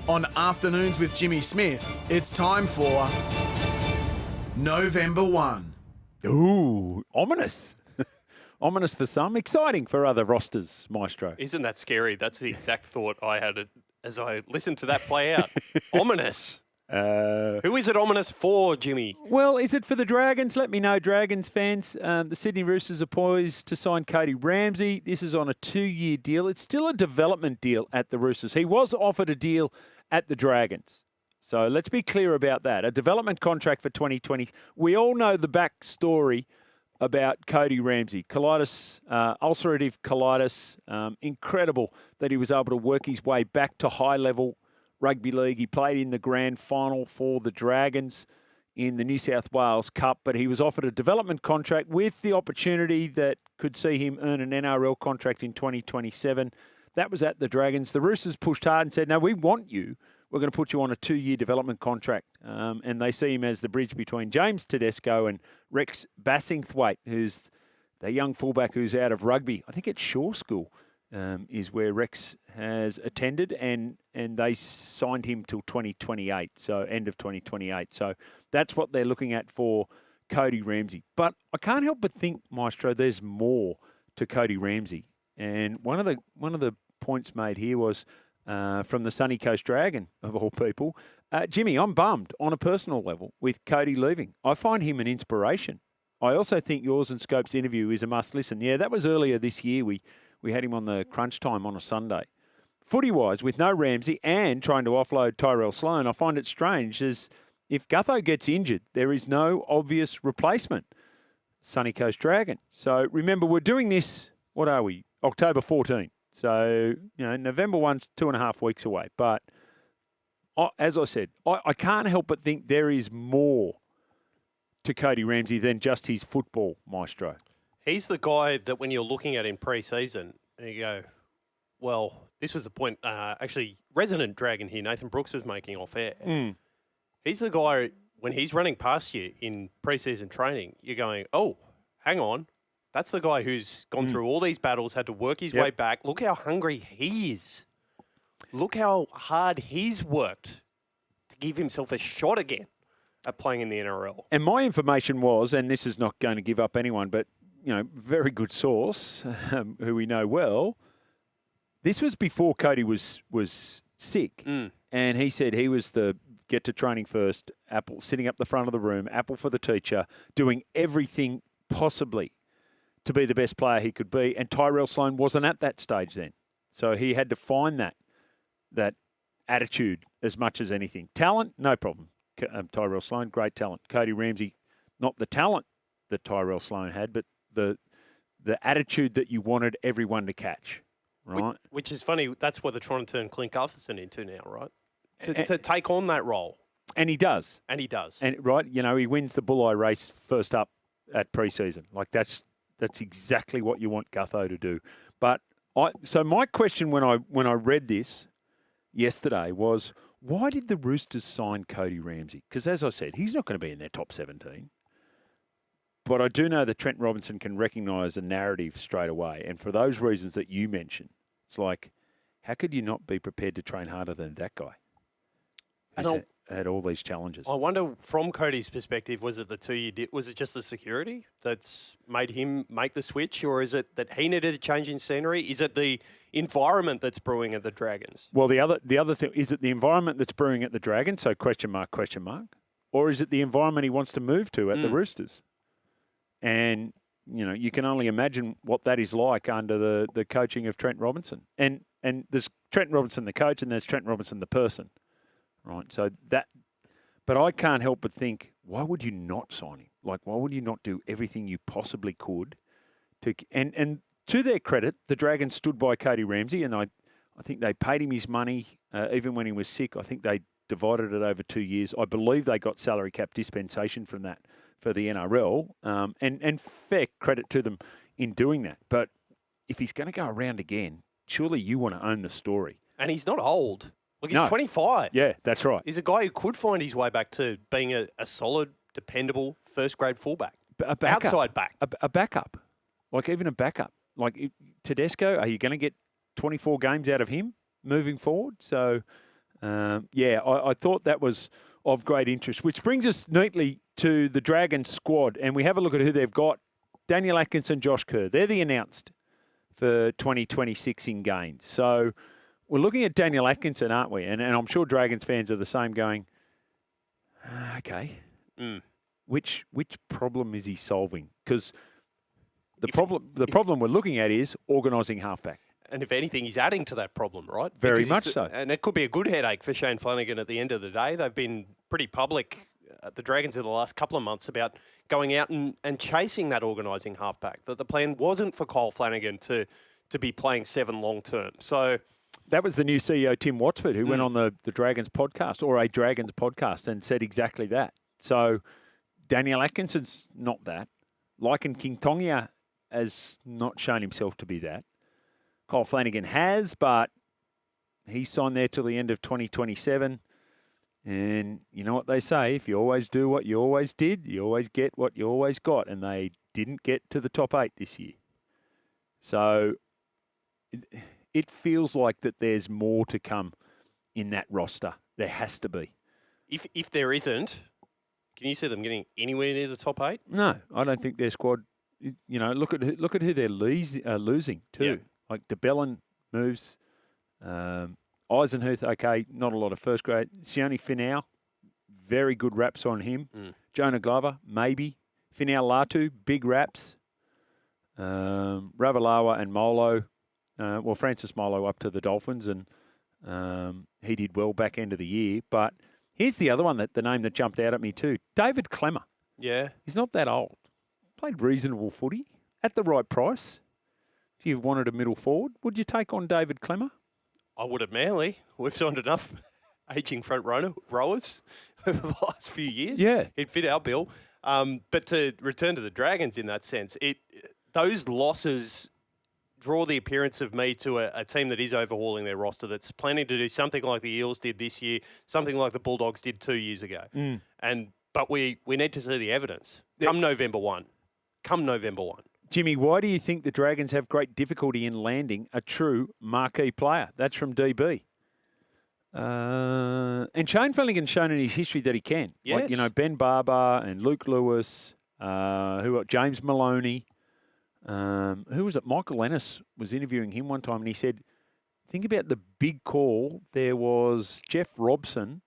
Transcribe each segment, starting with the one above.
On Afternoons with Jimmy Smith, it's time for November 1. Ooh, ominous. Ominous for some, exciting for other rosters, Maestro. Isn't that scary? That's the exact thought I had as I listened to that play out. Ominous. Who is it ominous for, Jimmy? Well, is it for the Dragons? Let me know, Dragons fans. The Sydney Roosters are poised to sign Cody Ramsey. This is on a 2-year deal. It's still a development deal at the Roosters. He was offered a deal at the Dragons. So let's be clear about that. A development contract for 2020. We all know the backstory about Cody Ramsey. Colitis, ulcerative colitis. Incredible that he was able to work his way back to high-level rugby league. He played in the grand final for the Dragons in the New South Wales Cup, but he was offered a development contract with the opportunity that could see him earn an NRL contract in 2027. That was at the Dragons. The Roosters pushed hard and said, no, we want you. We're going to put you on a 2-year development contract. And they see him as the bridge between James Tedesco and Rex Bassingthwaite, who's the young fullback who's out of rugby. I think it's Shaw School is where Rex has attended, and they signed him till 2028, so end of 2028. So that's what they're looking at for Cody Ramsey. But I can't help but think, Maestro, there's more to Cody Ramsey. And one of the points made here was from the Sunny Coast Dragon, of all people. Jimmy, I'm bummed on a personal level with Cody leaving. I find him an inspiration. I also think yours and Scope's interview is a must-listen. Yeah, that was earlier this year. We had him on the crunch time on a Sunday. Footy-wise, with no Ramsey and trying to offload Tyrell Sloan, I find it strange as if Gutho gets injured, there is no obvious replacement. Sunny Coast Dragon. So remember, we're doing this, what are we? October 14. So, November 1's 2.5 weeks away. But as I said, I can't help but think there is more to Cody Ramsey than just his football, Maestro. He's the guy that when you're looking at in pre-season, you go, well, this was the point. Actually, resident Dragon here, Nathan Brooks was making off air. He's the guy, when he's running past you in pre-season training, you're going, oh, hang on. That's the guy who's gone through all these battles, had to work his way back. Look how hungry he is. Look how hard he's worked to give himself a shot again at playing in the NRL. And my information was, and this is not going to give up anyone, but, very good source, who we know well, this was before Cody was sick. And he said he was the get to training first, Apple, sitting up the front of the room, Apple for the teacher, doing everything possibly to be the best player he could be. And Tyrell Sloan wasn't at that stage then. So he had to find that attitude as much as anything. Talent, no problem. Tyrell Sloan, great talent. Cody Ramsey, not the talent that Tyrell Sloan had, but the attitude that you wanted everyone to catch, right? Which is funny. That's what they're trying to turn Clint Gutherson into now, right? To take on that role. And he does. And he does. And right, he wins the Bulleye race first up at preseason. Like that's exactly what you want Gutho to do. But so my question when I read this yesterday was, why did the Roosters sign Cody Ramsey? Because as I said, he's not going to be in their top 17. But I do know that Trent Robinson can recognise a narrative straight away. And for those reasons that you mentioned, it's like, how could you not be prepared to train harder than that guy who's had all these challenges? I wonder, from Cody's perspective, was it the 2-year deal? Was it just the security that's made him make the switch? Or is it that he needed a change in scenery? Is it the environment that's brewing at the Dragons? Well, the other thing, is it the environment that's brewing at the Dragons? So question mark. Or is it the environment he wants to move to at the Roosters? And, you can only imagine what that is like under the coaching of Trent Robinson. And there's Trent Robinson, the coach, and there's Trent Robinson, the person. Right. So but I can't help but think, why would you not sign him? Like, why would you not do everything you possibly could and to their credit, the Dragons stood by Cody Ramsey, and I think they paid him his money, even when he was sick. I think they divided it over 2 years. I believe they got salary cap dispensation from that for the NRL, and fair credit to them in doing that. But if he's going to go around again, surely you want to own the story. And he's not old. Look, he's 25. Yeah, that's right. He's a guy who could find his way back to being a solid, dependable, first-grade fullback. A backup. Outside back. A backup. Like, even a backup. Like, Tedesco, are you going to get 24 games out of him moving forward? So, I thought that was of great interest, which brings us neatly to the Dragons squad, and we have a look at who they've got. Daniel Atkinson, Josh Kerr, they're the announced for 2026 in gains. So we're looking at Daniel Atkinson, aren't we? And I'm sure Dragons fans are the same, going, okay, which problem is he solving? Because the problem we're looking at is organising halfback. And if anything, he's adding to that problem, right? Very much so. And it could be a good headache for Shane Flanagan at the end of the day. They've been pretty public at the Dragons in the last couple of months about going out and chasing that organising halfback, that the plan wasn't for Kyle Flanagan to be playing 7 long term. So that was the new CEO, Tim Watford, who went on the Dragons podcast, or a Dragons podcast, and said exactly that. So Daniel Atkinson's not that. Lycan King-Tongia has not shown himself to be that. Kyle Flanagan has, but he's signed there till the end of 2027. And you know what they say, if you always do what you always did, you always get what you always got. And they didn't get to the top 8 this year. So it feels like that there's more to come in that roster. There has to be. If there isn't, can you see them getting anywhere near the top 8? No, I don't think their squad, look at who they're losing too. Yeah. Like DeBellin moves, Eisenhuth, okay, not a lot of first grade. Sione Finau, very good raps on him. Jonah Glover, maybe. Finau Latu, big raps. Ravalawa and Molo. Francis Molo up to the Dolphins, and he did well back end of the year. But here's the other one, the name that jumped out at me too. David Clemmer. Yeah. He's not that old. Played reasonable footy at the right price. If you wanted a middle forward, would you take on David Clemmer? I would at Manly. We've signed enough ageing front rowers over the last few years. Yeah. He'd fit our bill. But to return to the Dragons in that sense, those losses draw the appearance of me to a team that is overhauling their roster, that's planning to do something like the Eels did this year, something like the Bulldogs did 2 years ago. But we need to see the evidence. Come November 1. Jimmy, why do you think the Dragons have great difficulty in landing a true marquee player? That's from DB. And Shane Flanagan's shown in his history that he can. Yes. Like, Ben Barber and Luke Lewis, James Maloney. Who was it? Michael Ennis was interviewing him one time, and he said, think about the big call. There was Jeff Robson,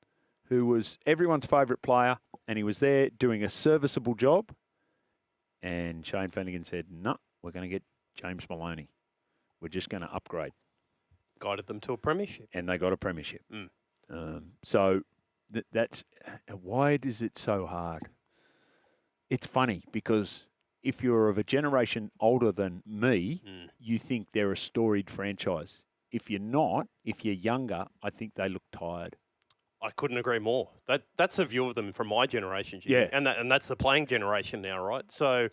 who was everyone's favourite player, and he was there doing a serviceable job. And Shane Flanagan said, no, we're going to get James Maloney. We're just going to upgrade. Guided them to a premiership. And they got a premiership. So that's why is it so hard? It's funny because if you're of a generation older than me, you think they're a storied franchise. If you're not, if you're younger, I think they look tired. I couldn't agree more. That's the view of them from my generation. Yeah. And that's the playing generation now, right? So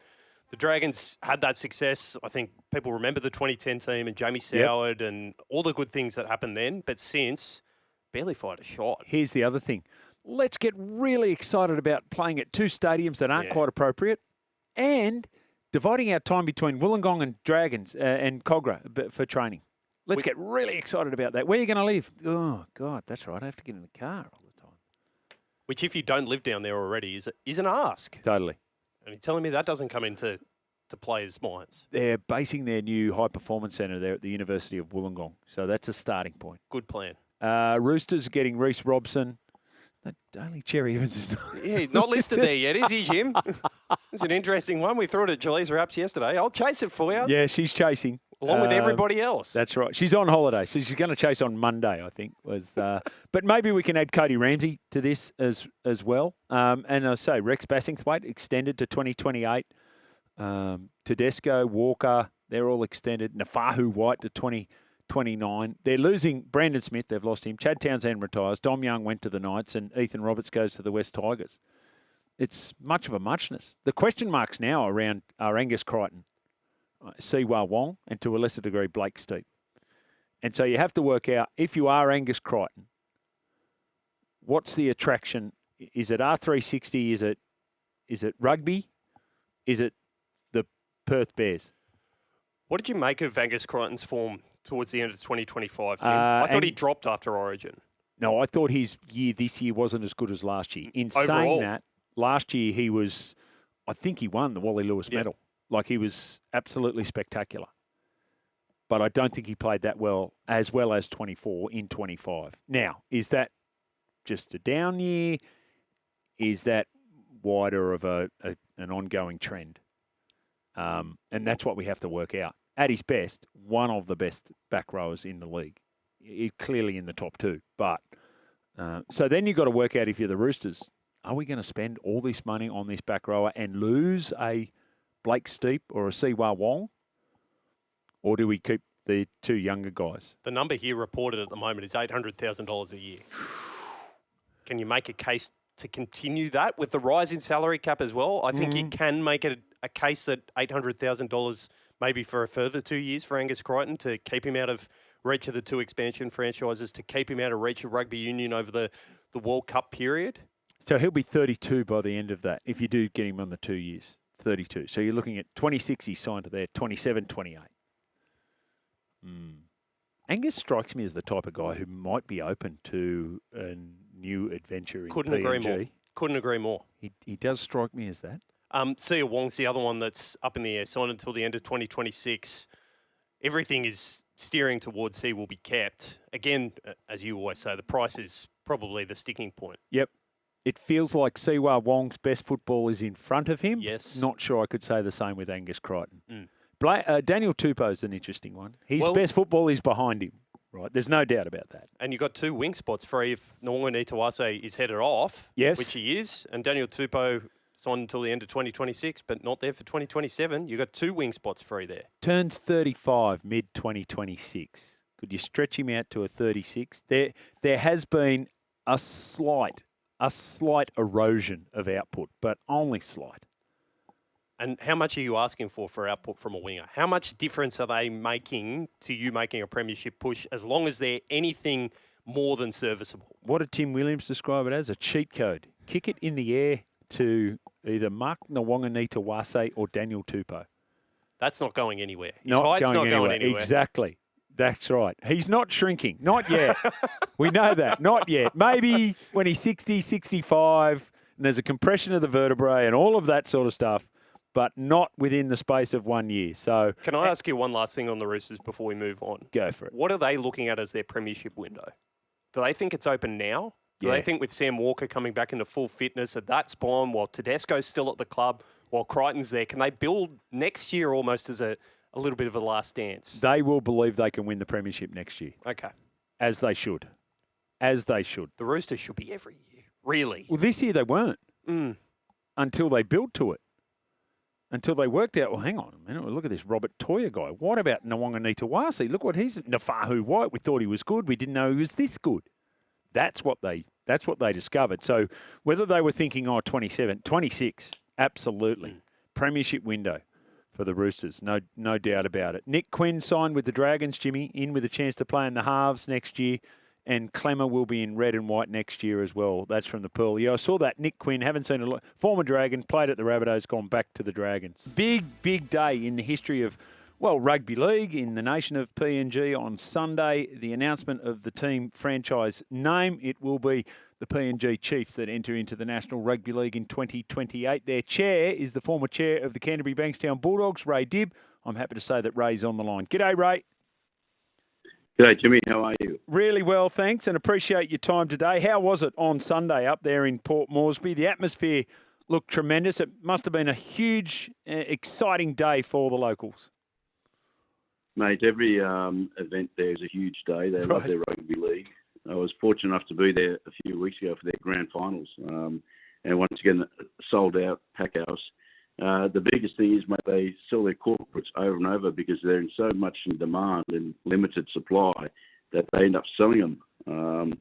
the Dragons had that success. I think people remember the 2010 team and Jamie Soward and all the good things that happened then. But since, barely fired a shot. Here's the other thing. Let's get really excited about playing at 2 stadiums that aren't quite appropriate and dividing our time between Wollongong and Dragons and Cogra for training. Let's get really excited about that. Where are you going to live? Oh, God, that's right. I have to get in the car all the time. Which, if you don't live down there already, is an ask. Totally. And you're telling me that doesn't come into players' minds? They're basing their new high-performance centre there at the University of Wollongong. So that's a starting point. Good plan. Roosters getting Reece Robson. Only Cherry Evans is not, not listed there yet, is he, Jim? It's an interesting one. We threw it at Julie's Raps yesterday. I'll chase it for you. Yeah, she's chasing. Along with everybody else. That's right. She's on holiday, so she's going to chase on Monday, I think. But maybe we can add Cody Ramsey to this as well. And I say Rex Bassingthwaite extended to 2028. Tedesco, Walker, they're all extended. Nafahu White to 2029. They're losing Brandon Smith. They've lost him. Chad Townsend retires. Dom Young went to the Knights, and Ethan Roberts goes to the West Tigers. It's much of a muchness. The question marks now around are Angus Crichton, Siwa Wong, and to a lesser degree, Blake Steep. And so you have to work out, if you are Angus Crichton, what's the attraction? Is it R360? Is it rugby? Is it the Perth Bears? What did you make of Angus Crichton's form towards the end of 2025, Jim? I thought he dropped after Origin. No, I thought his year this year wasn't as good as last year. In Overall. saying that, last year I think he won the Wally Lewis medal. Like, he was absolutely spectacular. But I don't think he played that well as 24 in 25. Now, is that just a down year? Is that wider of an ongoing trend? And that's what we have to work out. At his best, one of the best back rowers in the league. Clearly in the top two. But so then you've got to work out, if you're the Roosters, are we going to spend all this money on this back rower and lose a Blake Steep or a Siwa Wong? Or do we keep the two younger guys? The number here reported at the moment is $800,000 a year. Can you make a case to continue that with the rise in salary cap as well? I think you can make it a case that $800,000 maybe for a further 2 years for Angus Crichton to keep him out of reach of the two expansion franchises, to keep him out of reach of rugby union over the World Cup period. So he'll be 32 by the end of that, if you do get him on the 2 years. 32. So you're looking at 26 he signed to there, 27, 28. Angus strikes me as the type of guy who might be open to a new adventure in Couldn't PNG. agree more. Couldn't agree more. He does strike me as that. Sia Wong's the other one that's up in the air, signed until the end of 2026. Everything is steering towards he will be kept. Again, as you always say, the price is probably the sticking point. Yep. It feels like Siwa Wong's best football is in front of him. Yes. Not sure I could say the same with Angus Crichton. Daniel Tupou's an interesting one. His best football is behind him, right? There's no doubt about that. And you've got two wing spots free if Nwanga Nitawase is headed off, which he is, and Daniel Tupou signed until the end of 2026, but not there for 2027. You've got two wing spots free there. Turns 35 mid-2026. Could you stretch him out to a 36? There has been a slight erosion of output, but only slight. And how much are you asking for output from a winger? How much difference are they making to you making a premiership push, as long as they're anything more than serviceable? What did Tim Williams describe it as? A cheat code. Kick it in the air to either Mark Nwanga Nitawase or Daniel Tupou. That's not going anywhere. His Not height's going not anywhere. going anywhere. Exactly. That's right. He's not shrinking. Not yet. We know that. Not yet. Maybe when he's 60, 65, and there's a compression of the vertebrae and all of that sort of stuff, but not within the space of 1 year. So, can I ask you one last thing on the Roosters before we move on? Go for it. What are they looking at as their premiership window? Do they think it's open now? Do they think with Sam Walker coming back into full fitness at that spawn, while Tedesco's still at the club, while Crichton's there, can they build next year almost as a little bit of a last dance? They will believe they can win the premiership next year. Okay. As they should. As they should. The Roosters should be every year, really. Well, this year they weren't until they built to it. Until they worked out, well, hang on a minute, look at this Robert Toya guy. What about Nwanga Nitawase? Look what he's... Nafahu White, we thought he was good. We didn't know he was this good. That's what they discovered. So whether they were thinking, 27, 26, absolutely. Premiership window for the Roosters, no doubt about it. Nick Quinn signed with the Dragons, Jimmy, in with a chance to play in the halves next year. And Clemmer will be in red and white next year as well. That's from the Pearl. Yeah, I saw that. Nick Quinn, haven't seen a lot. Former Dragon, played at the Rabbitohs, gone back to the Dragons. Big day in the history of, rugby league in the nation of PNG on Sunday. The announcement of the team franchise name. It will be the PNG Chiefs that enter into the National Rugby League in 2028. Their chair is the former chair of the Canterbury Bankstown Bulldogs, Ray Dibb. I'm happy to say that Ray's on the line. G'day, Ray. G'day, Jimmy. How are you? Really well, thanks, and appreciate your time today. How was it on Sunday up there in Port Moresby? The atmosphere looked tremendous. It must have been a huge, exciting day for the locals. Mate, every event there is a huge day. They love their rugby league. I was fortunate enough to be there a few weeks ago for their grand finals. And once again, sold out, pack house. The biggest thing is, mate, they sell their corporates over and over because they're in so much in demand and limited supply that they end up selling them.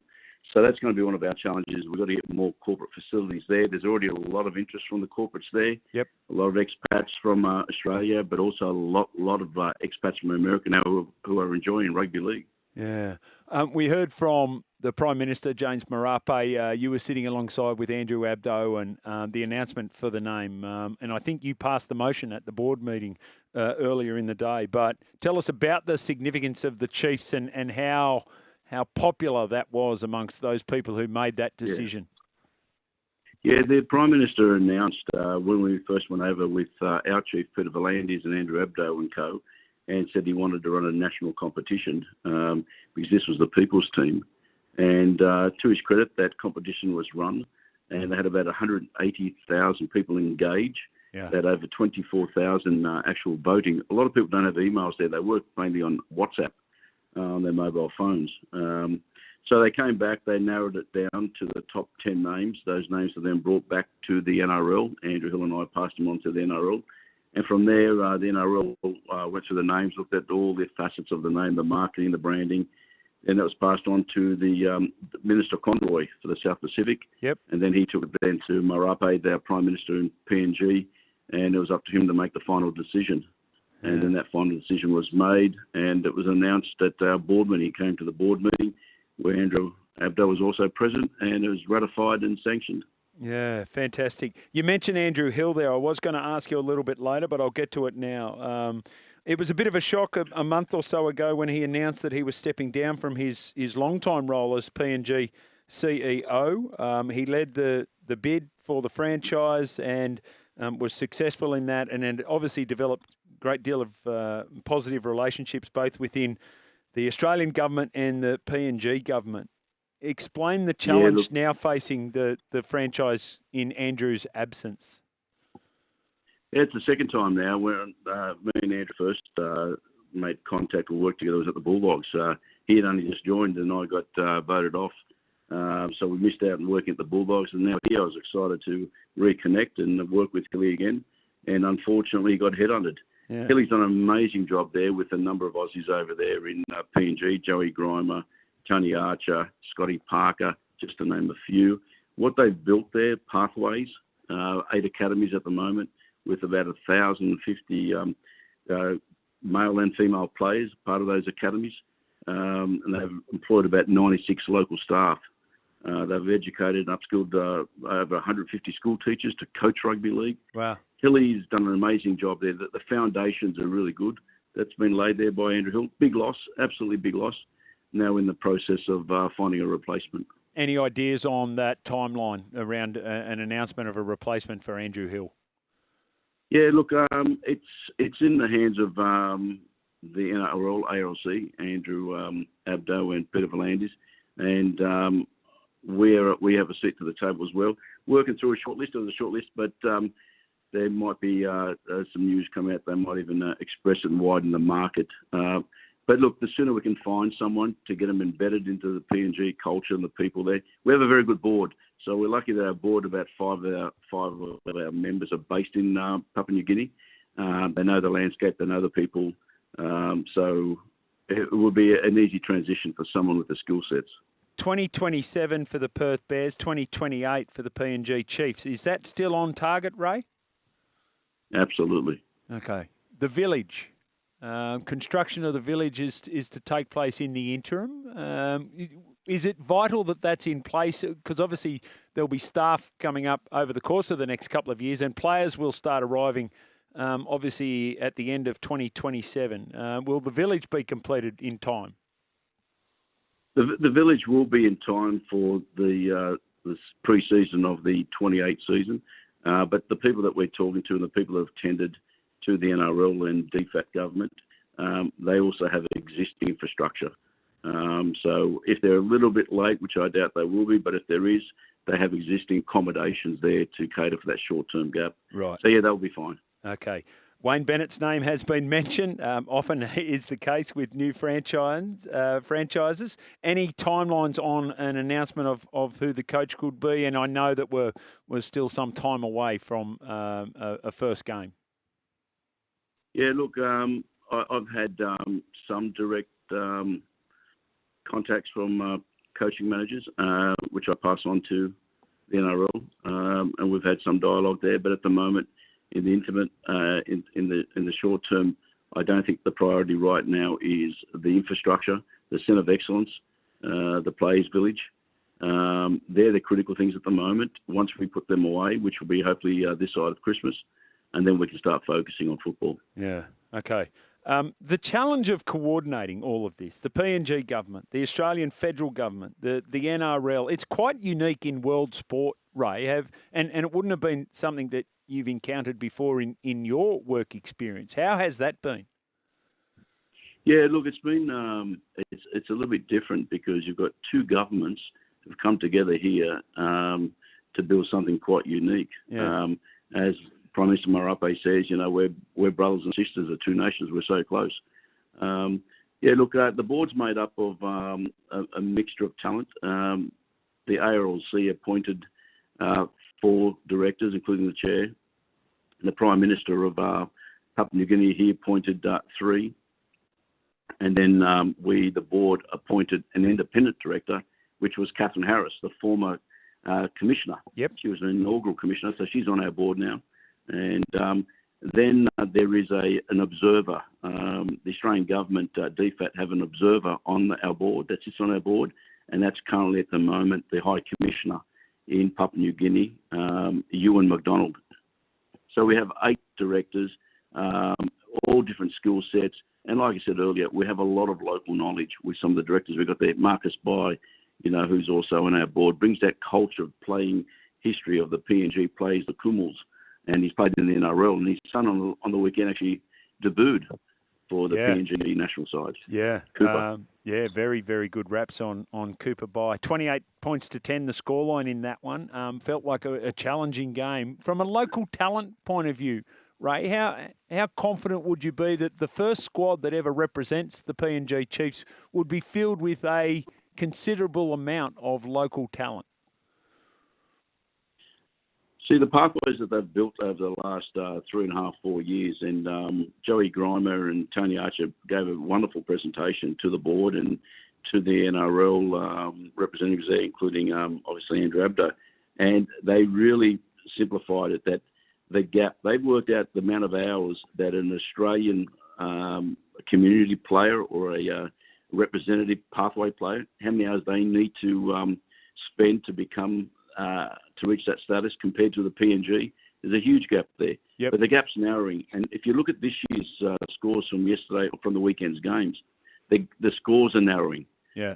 So that's going to be one of our challenges. We've got to get more corporate facilities there. There's already a lot of interest from the corporates there. Yep. A lot of expats from Australia, but also a lot of expats from America now who are enjoying rugby league. Yeah. We heard from the Prime Minister, James Marape. You were sitting alongside with Andrew Abdo and the announcement for the name. And I think you passed the motion at the board meeting earlier in the day. But tell us about the significance of the Chiefs and how how popular that was amongst those people who made that decision. Yeah, the Prime Minister announced when we first went over with our chief, Peter V'landys, and Andrew Abdo and co, and said he wanted to run a national competition because this was the people's team. And to his credit, that competition was run, and they had about 180,000 people engage. Yeah. They had over 24,000 actual voting. A lot of people don't have emails there. They work mainly on WhatsApp on their mobile phones. So they came back, they narrowed it down to the top 10 names. Those names are then brought back to the NRL. Andrew Hill and I passed them on to the NRL. And from there, the NRL went through the names, looked at all the facets of the name, the marketing, the branding. And that was passed on to the Minister Conroy for the South Pacific. Yep. And then he took it then to Marape, our Prime Minister in PNG, and it was up to him to make the final decision. And then that final decision was made, and it was announced at our board meeting. He came to the board meeting where Andrew Abdo was also present, and it was ratified and sanctioned. Yeah, fantastic. You mentioned Andrew Hill there. I was going to ask you a little bit later, but I'll get to it now. It was a bit of a shock a month or so ago when he announced that he was stepping down from his long-time role as PNG CEO. He led the bid for the franchise and was successful in that, and then obviously developed a great deal of positive relationships both within the Australian government and the PNG government. Explain the challenge now facing the franchise in Andrew's absence. Yeah, it's the second time now where me and Andrew first made contact or worked together was at the Bulldogs. He had only just joined and I got voted off. So we missed out on working at the Bulldogs, and now here I was excited to reconnect and work with Hilly again. And unfortunately, he got headhunted. Yeah. Hilly's done an amazing job there with a number of Aussies over there in PNG, Joey Grimer, Tony Archer, Scotty Parker, just to name a few. What they've built there, Pathways, 8 academies at the moment, with about 1,050 male and female players, part of those academies. And they've employed about 96 local staff. They've educated and upskilled over 150 school teachers to coach rugby league. Wow. Hilly's done an amazing job there. The foundations are really good. That's been laid there by Andrew Hill. Big loss, absolutely big loss. Now in the process of finding a replacement. Any ideas on that timeline around an announcement of a replacement for Andrew Hill? Yeah, look, it's in the hands of the NRL, ALC, Andrew Abdo and Peter V'landys, and we have a seat to the table as well. Working through a short list, but there might be some news come out. They might even express it and widen the market. But look, the sooner we can find someone to get them embedded into the PNG culture and the people there. We have a very good board. So we're lucky that our board, about five of our members are based in Papua New Guinea. They know the landscape, they know the people. So it will be an easy transition for someone with the skill sets. 2027 for the Perth Bears, 2028 for the PNG Chiefs. Is that still on target, Ray? Absolutely. Okay. The Village. Construction of the Village is to take place in the interim. Is it vital that that's in place? Because obviously there'll be staff coming up over the course of the next couple of years and players will start arriving obviously at the end of 2027. Will the Village be completed in time? The Village will be in time for the pre-season of the 28 season. But the people that we're talking to and the people who have tendered to the NRL and DFAT government, they also have existing infrastructure. So if they're a little bit late, which I doubt they will be, but if there is, they have existing accommodations there to cater for that short-term gap. Right. So, yeah, they'll be fine. Okay. Wayne Bennett's name has been mentioned. Often is the case with new franchises. Any timelines on an announcement of who the coach could be? And I know that we're still some time away from a first game. Yeah, look, I've had some direct contacts from coaching managers, which I pass on to the NRL, and we've had some dialogue there. But at the moment, in the intimate, in the short term, I don't think the priority right now is the infrastructure, the centre of excellence, the Players Village. They're the critical things at the moment. Once we put them away, which will be hopefully this side of Christmas, and then we can start focusing on football. Yeah, okay. The challenge of coordinating all of this, the PNG government, the Australian federal government, the NRL, it's quite unique in world sport, Ray. And it wouldn't have been something that you've encountered before in your work experience. How has that been? Yeah, look, it's been it's a little bit different because you've got two governments who've come together here to build something quite unique. Yeah. As Prime Minister Marape says, we're brothers and sisters, the two nations, we're so close. The board's made up of a mixture of talent. The ARLC appointed 4 directors, including the chair. And the Prime Minister of Papua New Guinea, he appointed 3. And then the board appointed an independent director, which was Catherine Harris, the former commissioner. Yep. She was an inaugural commissioner, so she's on our board now. And then there is an observer. The Australian government, DFAT, have an observer on our board that sits on our board, and that's currently at the moment the High Commissioner in Papua New Guinea, Ewan MacDonald. So we have 8 directors, all different skill sets. And like I said earlier, we have a lot of local knowledge with some of the directors we've got there. Marcus Bai, who's also on our board, brings that culture of playing history of the PNG plays, the Kumals, and he's played in the NRL. And his son on the weekend actually debuted for the PNG national side. Yeah, Cooper. Very, very good raps on Cooper Bai. 28 points to 10, the scoreline in that one. Felt like a challenging game. From a local talent point of view, Ray, how confident would you be that the first squad that ever represents the PNG Chiefs would be filled with a considerable amount of local talent? See, the pathways that they've built over the last 3.5, 4 years, and Joey Grimer and Tony Archer gave a wonderful presentation to the board and to the NRL representatives there, including obviously Andrew Abdo, and they really simplified it, that the gap, they've worked out the amount of hours that an Australian community player or a representative pathway player, how many hours they need to spend to become to reach that status compared to the PNG. There's a huge gap there. Yep. But the gap's narrowing. And if you look at this year's scores from yesterday or from the weekend's games, the scores are narrowing. Yeah.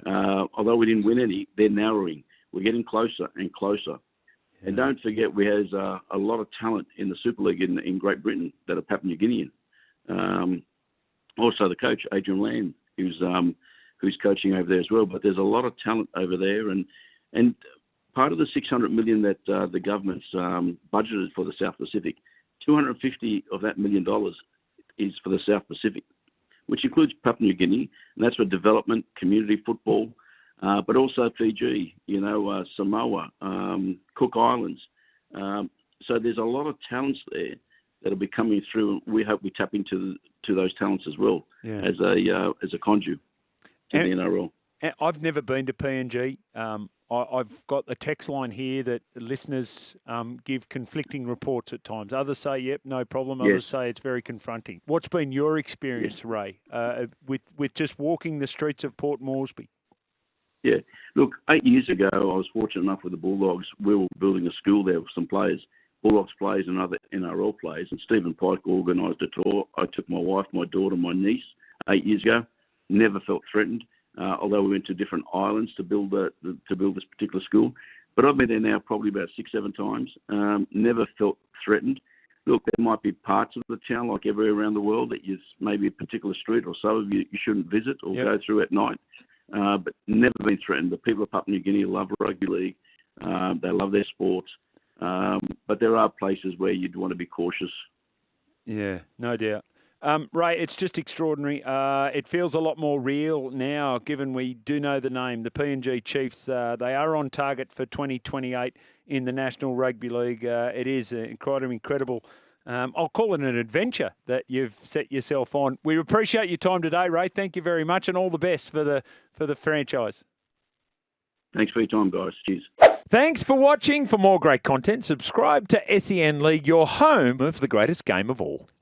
Although we didn't win any, they're narrowing. We're getting closer and closer. Yeah. And don't forget, we have a lot of talent in the Super League in Great Britain that are Papua New Guinean. Also, the coach, Adrian Lamb, who's coaching over there as well. But there's a lot of talent over there. And part of the $600 million that the government's budgeted for the South Pacific, $250 of that $1 million is for the South Pacific, which includes Papua New Guinea, and that's for development, community football, but also Fiji, Samoa, Cook Islands. So there's a lot of talents there that'll be coming through. We hope we tap into those talents as well as a conduit to the NRL. I've never been to PNG. I've got a text line here that listeners give conflicting reports at times. Others say, yep, no problem. Others say it's very confronting. What's been your experience, Ray, with just walking the streets of Port Moresby? Yeah. Look, 8 years ago, I was fortunate enough with the Bulldogs. We were building a school there with some players, Bulldogs players and other NRL players. And Stephen Pike organised a tour. I took my wife, my daughter, my niece 8 years ago. Never felt threatened. Although we went to different islands to build this particular school. But I've been there now probably about 6-7 times. Never felt threatened. Look, there might be parts of the town, like everywhere around the world, that maybe a particular street or suburb you shouldn't visit or go through at night. But never been threatened. The people of Papua New Guinea love rugby league. They love their sports. But there are places where you'd want to be cautious. Yeah, no doubt. Ray, it's just extraordinary. It feels a lot more real now, given we do know the name, the PNG Chiefs. They are on target for 2028 in the National Rugby League. It is quite an incredible, I'll call it an adventure that you've set yourself on. We appreciate your time today, Ray. Thank you very much, and all the best for the franchise. Thanks for your time, guys. Cheers. Thanks for watching. For more great content, subscribe to SEN League, your home of the greatest game of all.